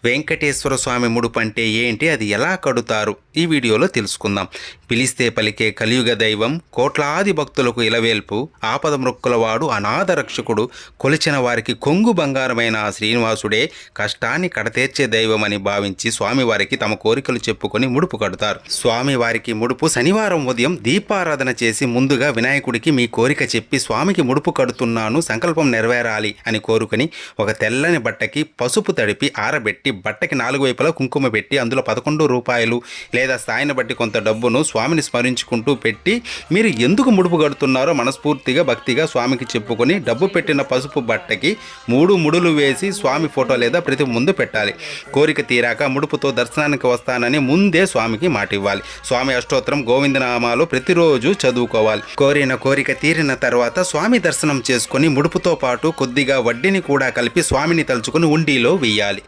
వెంకటేశ్వర స్వామి ముడుపు అంటే ఏంటి, అది ఎలా కడుతారు, ఈ వీడియోలో తెలుసుకుందాం. పిలిస్తే పలికే కలియుగ దైవం, కోట్లాది భక్తులకు ఇలవేల్పు, ఆపద మృక్కులవాడు, అనాథ రక్షకుడు, కొలిచిన వారికి కొంగు బంగారమైన ఆ శ్రీనివాసుడే కష్టాన్ని కడతీర్చే దైవం అని భావించి స్వామివారికి తమ కోరికలు చెప్పుకొని ముడుపు కడతారు. స్వామివారికి ముడుపు శనివారం ఉదయం దీపారాధన చేసి ముందుగా వినాయకుడికి మీ కోరిక చెప్పి స్వామికి ముడుపు కడుతున్నాను, సంకల్పం నెరవేరాలి అని కోరుకొని ఒక తెల్లని బట్టకి పసుపు తడిపి ఆరబెట్టి బట్టకి 4 వైపులా కుంకుమ పెట్టి అందులో 11 రూపాయలు లేదా స్థాయిని బట్టి కొంత డబ్బును స్వామిని స్మరించుకుంటూ పెట్టి మీరు ఎందుకు ముడుపు కడుతున్నారో మనస్ఫూర్తిగా భక్తిగా స్వామికి చెప్పుకొని డబ్బు పెట్టిన పసుపు బట్టకి 3 ముడులు వేసి స్వామి ఫోటో లేదా ప్రతి ముందు పెట్టాలి. కోరిక తీరాక ముడుపుతో దర్శనానికి వస్తానని ముందే స్వామికి మాట ఇవ్వాలి. స్వామి అష్టోత్తరం గోవిందనామాలు ప్రతిరోజు చదువుకోవాలి. కోరిన కోరిక తీరిన తర్వాత స్వామి దర్శనం చేసుకొని ముడుపుతో పాటు కొద్దిగా వడ్డీని కూడా కలిపి స్వామిని తలుచుకుని ఉండిలో వెయ్యాలి.